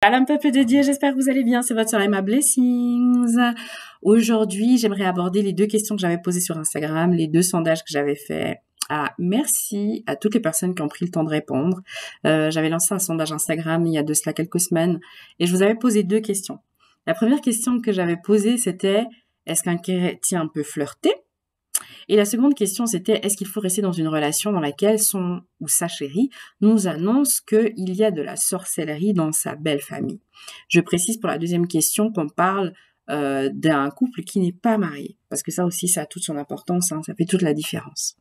Salam peuple de Dieu, j'espère que vous allez bien, c'est votre soeur Emma Blessings. Aujourd'hui, j'aimerais aborder les deux questions que j'avais posées sur Instagram, les deux sondages que j'avais faits. Merci à toutes les personnes qui ont pris le temps de répondre. J'avais lancé un sondage Instagram il y a de cela quelques semaines et je vous avais posé deux questions. La première question que j'avais posée, c'était est-ce qu'un chrétien peut flirter? Et la seconde question, c'était est-ce qu'il faut rester dans une relation dans laquelle son ou sa chérie nous annonce qu'il y a de la sorcellerie dans sa belle famille? Je précise pour la deuxième question qu'on parle d'un couple qui n'est pas marié, parce que ça aussi, ça a toute son importance, hein, ça fait toute la différence.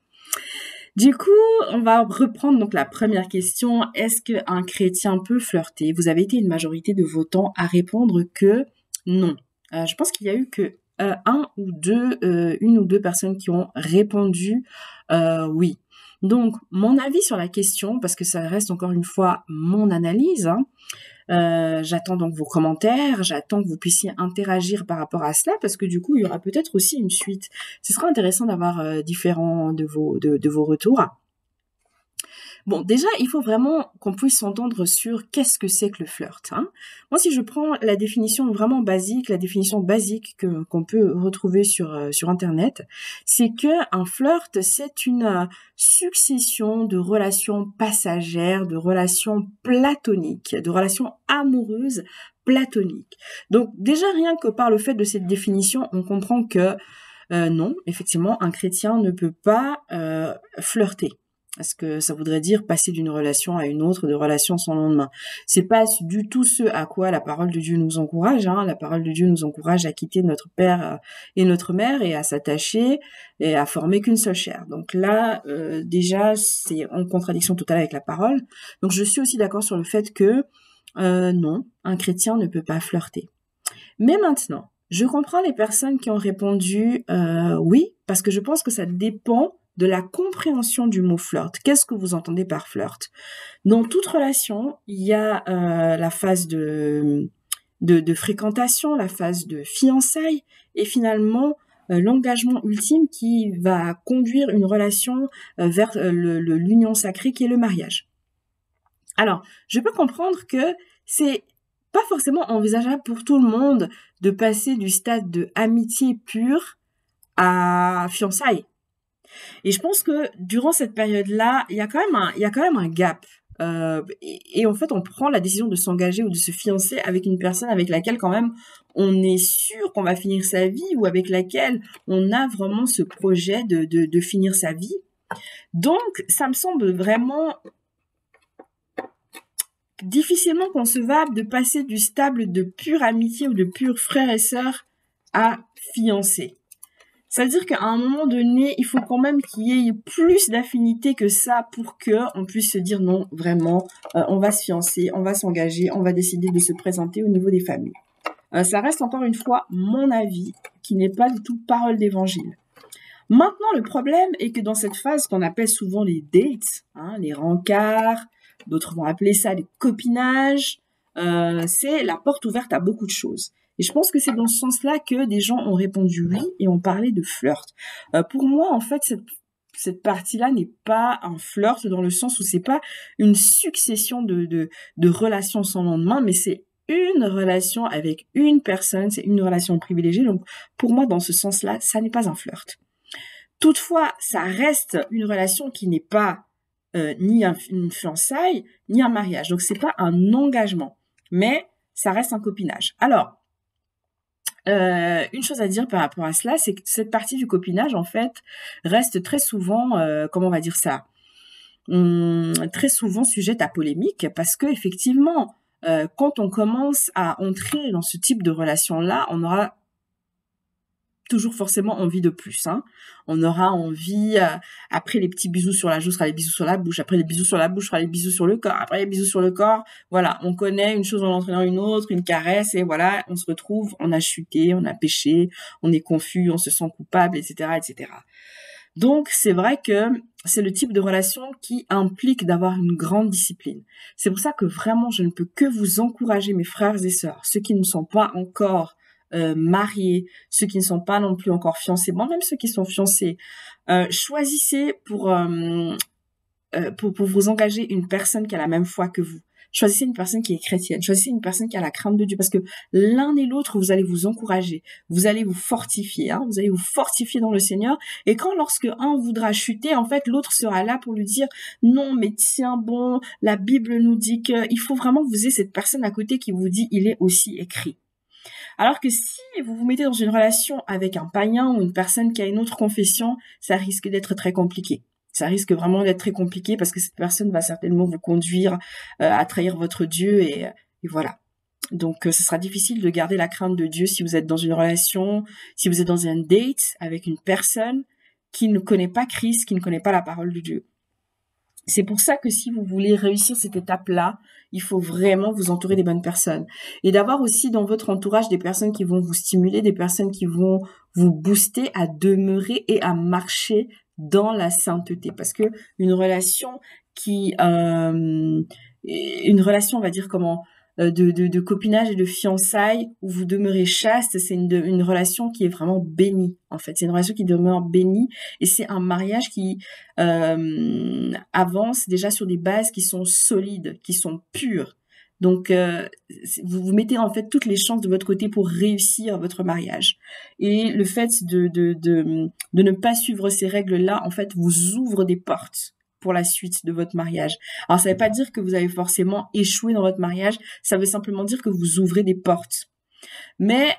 Du coup, on va reprendre donc la première question. Est-ce qu'un chrétien peut flirter? Vous avez été une majorité de votants à répondre que non. Je pense qu'il y a eu que une ou deux personnes qui ont répondu oui. Donc, mon avis sur la question, parce que ça reste encore une fois mon analyse, hein, j'attends donc vos commentaires, j'attends que vous puissiez interagir par rapport à cela, parce que du coup, il y aura peut-être aussi une suite. Ce sera intéressant d'avoir différents de vos retours. Bon, déjà, il faut vraiment qu'on puisse s'entendre sur qu'est-ce que c'est que le flirt. Hein. Moi, si je prends la définition vraiment basique, la définition basique qu'on peut retrouver sur Internet, c'est que un flirt, c'est une succession de relations passagères, de relations platoniques, de relations amoureuses platoniques. Donc, déjà, rien que par le fait de cette définition, on comprend que non, effectivement, un chrétien ne peut pas flirter. Parce que ça voudrait dire passer d'une relation à une autre, de relation sans lendemain. C'est pas du tout ce à quoi la parole de Dieu nous encourage. Hein. La parole de Dieu nous encourage à quitter notre père et notre mère et à s'attacher et à former qu'une seule chair. Donc là, déjà, c'est en contradiction totale avec la parole. Donc je suis aussi d'accord sur le fait que non, un chrétien ne peut pas flirter. Mais maintenant, je comprends les personnes qui ont répondu oui, parce que je pense que ça dépend de la compréhension du mot flirt. Qu'est-ce que vous entendez par flirt? Dans toute relation, il y a la phase de fréquentation, la phase de fiançailles, et finalement l'engagement ultime qui va conduire une relation vers l'union sacrée qui est le mariage. Alors, je peux comprendre que c'est pas forcément envisageable pour tout le monde de passer du stade de amitié pure à fiançailles. Et je pense que durant cette période-là, il y a quand même un gap. Et en fait, on prend la décision de s'engager ou de se fiancer avec une personne avec laquelle quand même on est sûr qu'on va finir sa vie ou avec laquelle on a vraiment ce projet de finir sa vie. Donc, ça me semble vraiment difficilement concevable de passer du stade de pure amitié ou de pure frère et sœur à fiancé. Ça veut dire qu'à un moment donné, il faut quand même qu'il y ait plus d'affinité que ça pour que on puisse se dire non, vraiment, on va se fiancer, on va s'engager, on va décider de se présenter au niveau des familles. Ça reste encore une fois mon avis, qui n'est pas du tout parole d'évangile. Maintenant, le problème est que dans cette phase qu'on appelle souvent les dates, hein, les rencarts, d'autres vont appeler ça les copinages, c'est la porte ouverte à beaucoup de choses. Et je pense que c'est dans ce sens-là que des gens ont répondu oui et ont parlé de flirt. Pour moi, en fait, cette partie-là n'est pas un flirt dans le sens où c'est pas une succession de relations sans lendemain, mais c'est une relation avec une personne, c'est une relation privilégiée. Donc, pour moi, dans ce sens-là, ça n'est pas un flirt. Toutefois, ça reste une relation qui n'est pas ni une fiançaille, ni un mariage. Donc, c'est pas un engagement, mais ça reste un copinage. Alors, une chose à dire par rapport à cela, c'est que cette partie du copinage, en fait, reste très souvent, comment on va dire ça, très souvent sujette à polémique, parce que effectivement, quand on commence à entrer dans ce type de relation-là, on aura toujours forcément envie de plus. Hein. On aura envie, après les petits bisous sur la joue, sera les bisous sur la bouche. Après les bisous sur la bouche, sera les bisous sur le corps. Après les bisous sur le corps, voilà, on connaît une chose en entraînant une autre, une caresse, et voilà, on se retrouve, on a chuté, on a péché, on est confus, on se sent coupable, etc., etc. Donc, c'est vrai que c'est le type de relation qui implique d'avoir une grande discipline. C'est pour ça que vraiment, je ne peux que vous encourager, mes frères et sœurs, ceux qui ne sont pas encore mariés, ceux qui ne sont pas non plus encore fiancés, bon, même ceux qui sont fiancés, choisissez pour vous engager une personne qui a la même foi que vous. choisissez une personne qui est chrétienne, choisissez une personne qui a la crainte de Dieu, parce que l'un et l'autre, vous allez vous encourager, vous allez vous fortifier, vous allez vous fortifier dans le Seigneur. Et quand lorsque un voudra chuter, en fait, l'autre sera là pour lui dire non, mais tiens bon, la Bible nous dit que il faut vraiment que vous ayez cette personne à côté qui vous dit il est aussi écrit. Alors que si vous vous mettez dans une relation avec un païen ou une personne qui a une autre confession, ça risque d'être très compliqué. Ça risque vraiment d'être très compliqué parce que cette personne va certainement vous conduire à trahir votre Dieu et voilà. Donc, ce sera difficile de garder la crainte de Dieu si vous êtes dans une relation, si vous êtes dans un date avec une personne qui ne connaît pas Christ, qui ne connaît pas la parole de Dieu. C'est pour ça que si vous voulez réussir cette étape-là, il faut vraiment vous entourer des bonnes personnes. Et d'avoir aussi dans votre entourage des personnes qui vont vous stimuler, des personnes qui vont vous booster à demeurer et à marcher dans la sainteté. Parce que une relation on va dire comment, de copinage et de fiançailles où vous demeurez chaste, c'est une relation qui est vraiment bénie, en fait. C'est une relation qui demeure bénie et c'est un mariage qui avance déjà sur des bases qui sont solides, qui sont pures. Donc, vous mettez en fait toutes les chances de votre côté pour réussir votre mariage. Et le fait de ne pas suivre ces règles-là, en fait, vous ouvre des portes pour la suite de votre mariage. Alors, ça ne veut pas dire que vous allez forcément échouer dans votre mariage, ça veut simplement dire que vous ouvrez des portes. Mais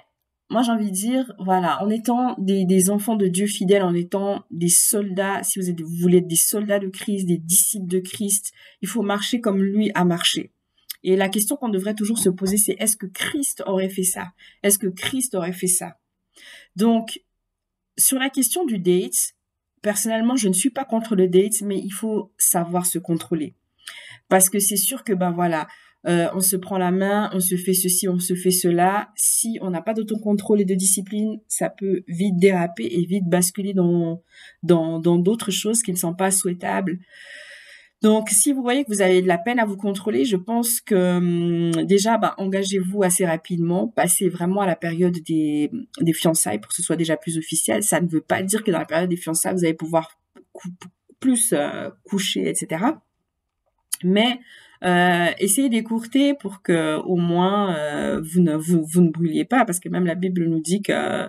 moi, j'ai envie de dire, voilà, en étant des enfants de Dieu fidèles, en étant des soldats, si vous voulez être des soldats de Christ, des disciples de Christ, il faut marcher comme lui a marché. Et la question qu'on devrait toujours se poser, c'est est-ce que Christ aurait fait ça? Est-ce que Christ aurait fait ça? Donc, sur la question du date, personnellement, je ne suis pas contre le date, mais il faut savoir se contrôler. Parce que c'est sûr que, on se prend la main, on se fait ceci, on se fait cela. Si on n'a pas d'autocontrôle et de discipline, ça peut vite déraper et vite basculer dans d'autres choses qui ne sont pas souhaitables. Donc, si vous voyez que vous avez de la peine à vous contrôler, je pense que déjà, engagez-vous assez rapidement, passez vraiment à la période des fiançailles pour que ce soit déjà plus officiel. Ça ne veut pas dire que dans la période des fiançailles, vous allez pouvoir plus coucher, etc. Mais essayez d'écourter pour que au moins vous ne brûliez pas, parce que même la Bible nous dit que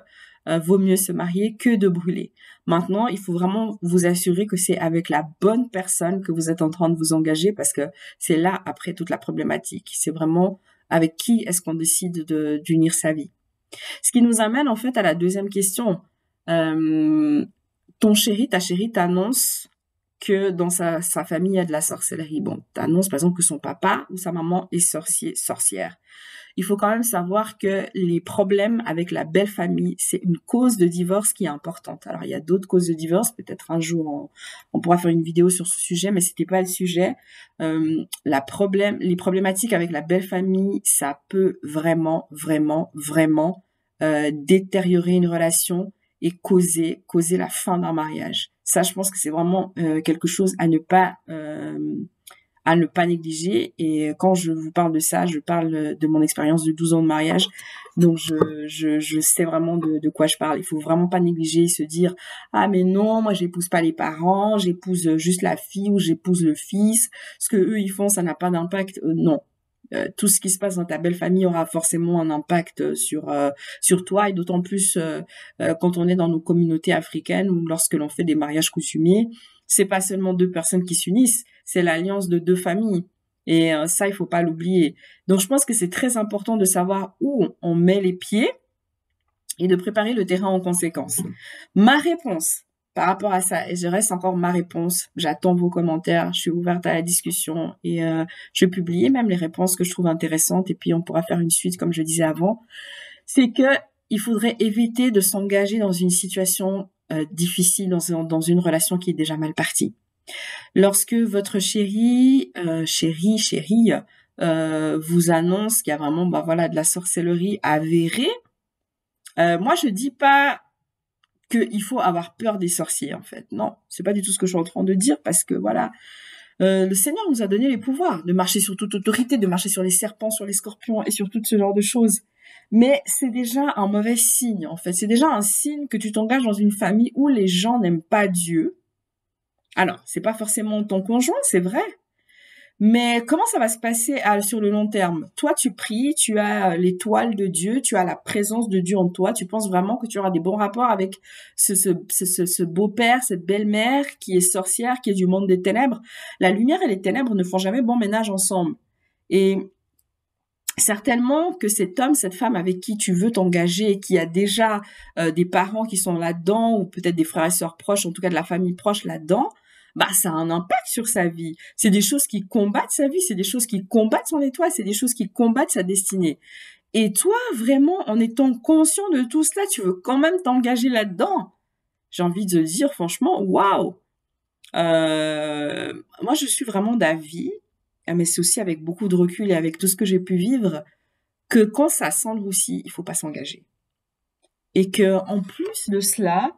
vaut mieux se marier que de brûler. Maintenant, il faut vraiment vous assurer que c'est avec la bonne personne que vous êtes en train de vous engager, parce que c'est là après toute la problématique. C'est vraiment avec qui est-ce qu'on décide d'unir sa vie. Ce qui nous amène en fait à la deuxième question. Ta chérie t'annonce que dans sa famille, il y a de la sorcellerie. Bon, t'annonces par exemple que son papa ou sa maman est sorcière. Il faut quand même savoir que les problèmes avec la belle famille, c'est une cause de divorce qui est importante. Alors, il y a d'autres causes de divorce. Peut-être un jour, on pourra faire une vidéo sur ce sujet, mais c'était pas le sujet. Les problématiques avec la belle famille, ça peut vraiment, vraiment, vraiment détériorer une relation et causer la fin d'un mariage. Ça, je pense que c'est vraiment quelque chose à ne pas négliger. Et quand je vous parle de ça, je parle de mon expérience de 12 ans de mariage. Donc, je sais vraiment de quoi je parle. Il faut vraiment pas négliger, se dire « Ah, mais non, moi, j'épouse pas les parents, j'épouse juste la fille ou j'épouse le fils. Ce que eux, ils font, ça n'a pas d'impact. » Non. Tout ce qui se passe dans ta belle famille aura forcément un impact sur toi, et d'autant plus quand on est dans nos communautés africaines ou lorsque l'on fait des mariages coutumiers, c'est pas seulement deux personnes qui s'unissent, c'est l'alliance de deux familles, et ça il faut pas l'oublier. Donc je pense que c'est très important de savoir où on met les pieds et de préparer le terrain en conséquence. Ma réponse par rapport à ça, et je reste encore ma réponse, j'attends vos commentaires, je suis ouverte à la discussion et je vais publier même les réponses que je trouve intéressantes, et puis on pourra faire une suite comme je disais avant. C'est que il faudrait éviter de s'engager dans une situation difficile, dans une relation qui est déjà mal partie. Lorsque votre chérie vous annonce qu'il y a vraiment de la sorcellerie avérée, moi je dis pas qu'il faut avoir peur des sorciers, en fait. Non, c'est pas du tout ce que je suis en train de dire, parce que le Seigneur nous a donné les pouvoirs de marcher sur toute autorité, de marcher sur les serpents, sur les scorpions et sur tout ce genre de choses. Mais c'est déjà un mauvais signe, en fait. C'est déjà un signe que tu t'engages dans une famille où les gens n'aiment pas Dieu. Alors, c'est pas forcément ton conjoint, c'est vrai. Mais comment ça va se passer sur le long terme? Toi, tu pries, tu as l'étoile de Dieu, tu as la présence de Dieu en toi. Tu penses vraiment que tu auras des bons rapports avec ce beau-père, cette belle-mère qui est sorcière, qui est du monde des ténèbres. La lumière et les ténèbres ne font jamais bon ménage ensemble. Et certainement que cet homme, cette femme avec qui tu veux t'engager, qui a déjà des parents qui sont là-dedans, ou peut-être des frères et sœurs proches, en tout cas de la famille proche là-dedans, bah ça a un impact sur sa vie. C'est des choses qui combattent sa vie, c'est des choses qui combattent son étoile, c'est des choses qui combattent sa destinée. Et toi, vraiment, en étant conscient de tout cela, tu veux quand même t'engager là-dedans. J'ai envie de dire, franchement, waouh! Moi, je suis vraiment d'avis, mais c'est aussi avec beaucoup de recul et avec tout ce que j'ai pu vivre, que quand ça s'endurcit, il faut pas s'engager. Et que en plus de cela,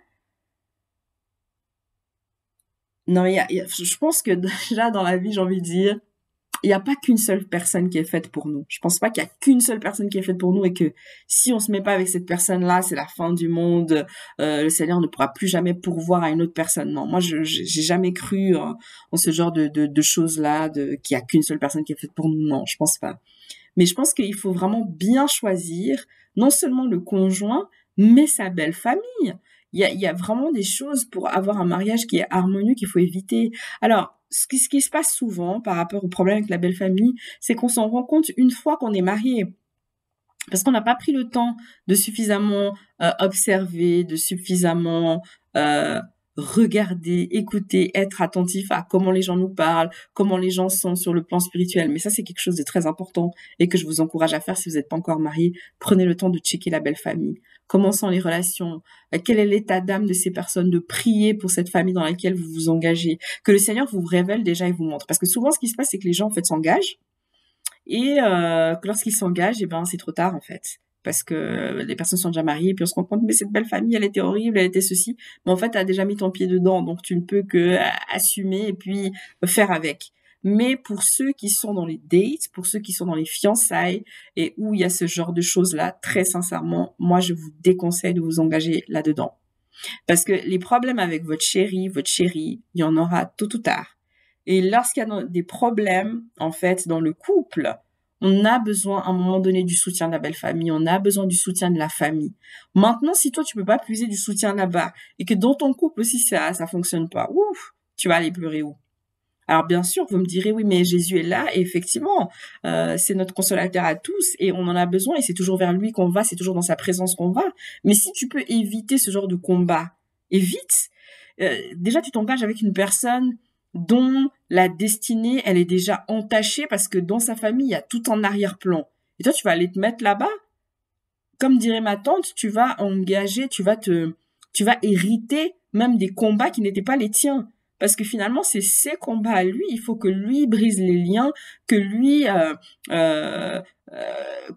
non, je pense que déjà dans la vie, j'ai envie de dire, il n'y a pas qu'une seule personne qui est faite pour nous. Je pense pas qu'il y a qu'une seule personne qui est faite pour nous et que si on se met pas avec cette personne-là, c'est la fin du monde. Le Seigneur ne pourra plus jamais pourvoir à une autre personne. Non, moi, j'ai jamais cru en ce genre de choses-là, qu'il y a qu'une seule personne qui est faite pour nous. Non, je pense pas. Mais je pense qu'il faut vraiment bien choisir non seulement le conjoint, mais sa belle famille. Il y a vraiment des choses pour avoir un mariage qui est harmonieux qu'il faut éviter. Alors, ce qui se passe souvent par rapport au problème avec la belle famille, c'est qu'on s'en rend compte une fois qu'on est marié. Parce qu'on n'a pas pris le temps de suffisamment observer, de suffisamment regarder, écouter, être attentif à comment les gens nous parlent, comment les gens sont sur le plan spirituel. Mais ça, c'est quelque chose de très important et que je vous encourage à faire si vous n'êtes pas encore marié. Prenez le temps de checker la belle famille. Comment sont les relations? Quel est l'état d'âme de ces personnes? De prier pour cette famille dans laquelle vous vous engagez. Que le Seigneur vous révèle déjà et vous montre. Parce que souvent, ce qui se passe, c'est que les gens, en fait, s'engagent. Et que lorsqu'ils s'engagent, eh ben, c'est trop tard, en fait. Parce que les personnes sont déjà mariées, puis on se rend compte, mais cette belle famille, elle était horrible, elle était ceci. Mais en fait, t'as déjà mis ton pied dedans, donc tu ne peux que assumer et puis faire avec. Mais pour ceux qui sont dans les dates, pour ceux qui sont dans les fiançailles et où il y a ce genre de choses-là, très sincèrement, moi, je vous déconseille de vous engager là-dedans. Parce que les problèmes avec votre chéri, il y en aura tôt ou tard. Et lorsqu'il y a des problèmes, en fait, dans le couple, on a besoin, à un moment donné, du soutien de la belle famille. On a besoin du soutien de la famille. Maintenant, si toi, tu peux pas puiser du soutien là-bas et que dans ton couple aussi, ça fonctionne pas, ouf, tu vas aller pleurer où? Alors, bien sûr, vous me direz, oui, mais Jésus est là. Et effectivement, c'est notre consolateur à tous et on en a besoin et c'est toujours vers lui qu'on va, c'est toujours dans sa présence qu'on va. Mais si tu peux éviter ce genre de combat, évite. Déjà, tu t'engages avec une personne dont la destinée, elle est déjà entachée parce que dans sa famille, il y a tout en arrière-plan. Et toi, tu vas aller te mettre là-bas. Comme dirait ma tante, tu vas engager, tu vas hériter même des combats qui n'étaient pas les tiens. Parce que finalement, c'est ses combats à lui. Il faut que lui brise les liens, que lui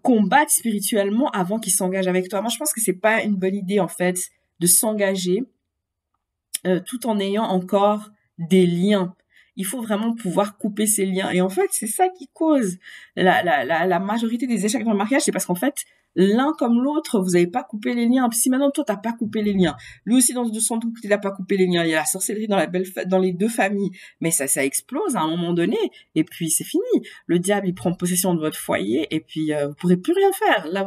combatte spirituellement avant qu'il s'engage avec toi. Moi, je pense que c'est pas une bonne idée, en fait, de s'engager tout en ayant encore des liens. Il faut vraiment pouvoir couper ces liens. Et en fait, c'est ça qui cause la majorité des échecs dans le mariage. C'est parce qu'en fait, l'un comme l'autre, vous n'avez pas coupé les liens. Puis si maintenant, toi, t'as pas coupé les liens. Lui aussi, dans son doute, il n'a pas coupé les liens. Il y a la sorcellerie dans les deux familles. Mais ça explose à un moment donné. Et puis, c'est fini. Le diable, il prend possession de votre foyer. Et puis, vous pourrez plus rien faire. Là,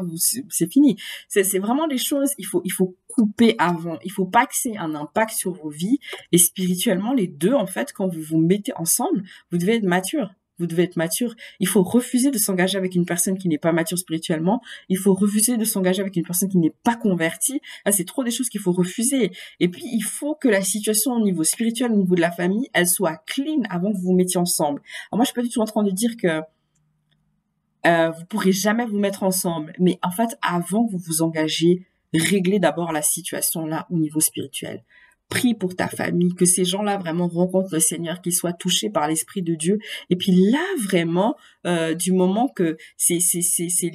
c'est fini. C'est vraiment des choses, il faut couper avant. Il faut pas que c'est un impact sur vos vies. Et spirituellement, les deux, en fait, quand vous vous mettez ensemble, vous devez être mature. Vous devez être mature. Il faut refuser de s'engager avec une personne qui n'est pas mature spirituellement. Il faut refuser de s'engager avec une personne qui n'est pas convertie. Là, c'est trop des choses qu'il faut refuser. Et puis, il faut que la situation au niveau spirituel, au niveau de la famille, elle soit clean avant que vous vous mettiez ensemble. Alors moi, je suis pas du tout en train de dire que vous pourrez jamais vous mettre ensemble. Mais en fait, avant que vous vous engagez, réglez d'abord la situation là au niveau spirituel. Prie pour ta famille, que ces gens-là vraiment rencontrent le Seigneur, qu'ils soient touchés par l'Esprit de Dieu. Et puis là, vraiment, du moment que ces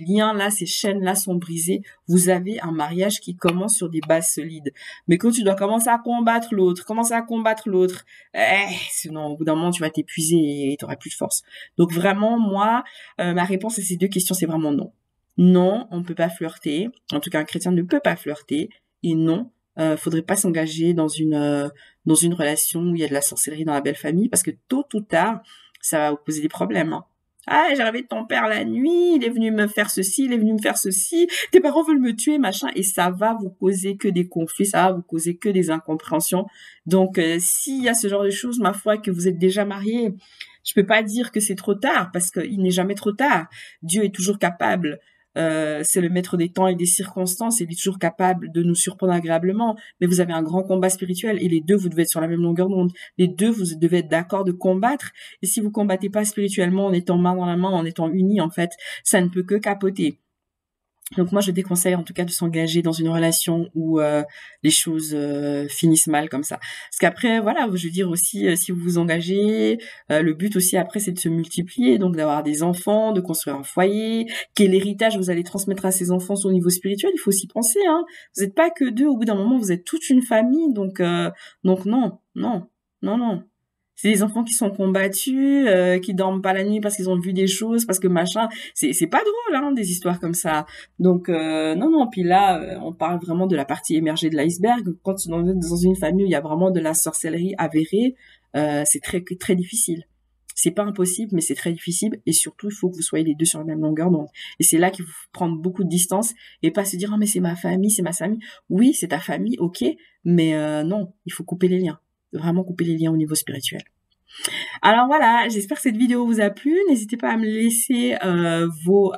liens-là, ces chaînes-là sont brisées, vous avez un mariage qui commence sur des bases solides. Mais quand tu dois commencer à combattre l'autre, sinon au bout d'un moment, tu vas t'épuiser et tu n'auras plus de force. Donc vraiment, moi, ma réponse à ces deux questions, c'est vraiment non. Non, on ne peut pas flirter. En tout cas, un chrétien ne peut pas flirter. Et non, faudrait pas s'engager dans une relation où il y a de la sorcellerie dans la belle famille parce que tôt ou tard, ça va vous poser des problèmes, hein. Ah, j'ai rêvé de ton père la nuit, il est venu me faire ceci, il est venu me faire ceci, tes parents veulent me tuer, machin, et ça va vous causer que des conflits, ça va vous causer que des incompréhensions. Donc, s'il y a ce genre de choses, ma foi, que vous êtes déjà marié, je peux pas dire que c'est trop tard, parce qu'il n'est jamais trop tard. Dieu est toujours capable. C'est le maître des temps et des circonstances, il est toujours capable de nous surprendre agréablement, mais vous avez un grand combat spirituel et les deux, vous devez être sur la même longueur d'onde. Les deux, vous devez être d'accord de combattre, et si vous combattez pas spirituellement en étant main dans la main, en étant unis, en fait, ça ne peut que capoter. Donc moi, je déconseille en tout cas de s'engager dans une relation où les choses finissent mal comme ça. Parce qu'après, voilà, je veux dire aussi, si vous vous engagez, le but aussi après, c'est de se multiplier, donc d'avoir des enfants, de construire un foyer. Quel héritage vous allez transmettre à ces enfants au niveau spirituel, il faut s'y penser, hein. Vous n'êtes pas que deux, au bout d'un moment, vous êtes toute une famille, donc non, non, non, non. C'est des enfants qui sont combattus, qui dorment pas la nuit parce qu'ils ont vu des choses, parce que machin. C'est pas drôle, hein, des histoires comme ça. Donc non, non. Puis là, on parle vraiment de la partie émergée de l'iceberg. Quand tu es dans une famille où il y a vraiment de la sorcellerie avérée, c'est très très difficile. C'est pas impossible, mais c'est très difficile. Et surtout, il faut que vous soyez les deux sur la même longueur d'onde. Et c'est là qu'il faut prendre beaucoup de distance et pas se dire ah mais c'est ma famille, c'est ma famille. Oui, c'est ta famille, ok, mais non, il faut couper les liens. Vraiment couper les liens au niveau spirituel. Alors voilà, j'espère que cette vidéo vous a plu. N'hésitez pas à me laisser vos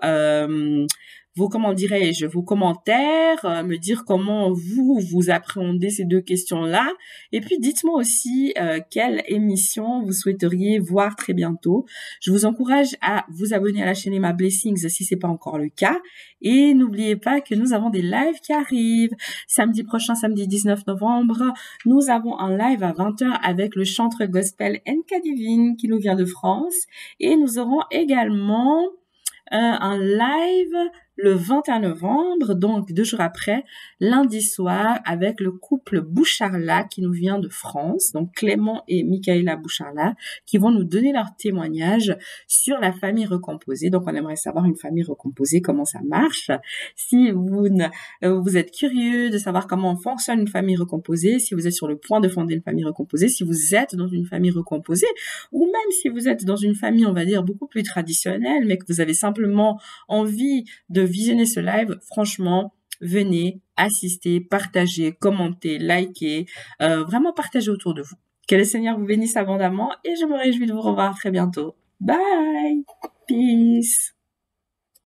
comment dirais-je, vos commentaires, me dire comment vous appréhendez ces deux questions-là. Et puis dites-moi aussi quelle émission vous souhaiteriez voir très bientôt. Je vous encourage à vous abonner à la chaîne Emma Blessings si c'est pas encore le cas. Et n'oubliez pas que nous avons des lives qui arrivent. Samedi prochain, samedi 19 novembre, nous avons un live à 20h avec le chanteur gospel NK Divine qui nous vient de France. Et nous aurons également un live le 21 novembre, donc 2 jours après, lundi soir, avec le couple Boucharla qui nous vient de France, donc Clément et Michaela Boucharla, qui vont nous donner leur témoignage sur la famille recomposée. Donc on aimerait savoir une famille recomposée, comment ça marche. Si vous êtes curieux de savoir comment fonctionne une famille recomposée, si vous êtes sur le point de fonder une famille recomposée, si vous êtes dans une famille recomposée, ou même si vous êtes dans une famille, on va dire, beaucoup plus traditionnelle, mais que vous avez simplement envie de visionner ce live, franchement, venez, assistez, partagez, commentez, likez, vraiment partagez autour de vous. Que le Seigneur vous bénisse abondamment et je me réjouis de vous revoir très bientôt. Bye! Peace!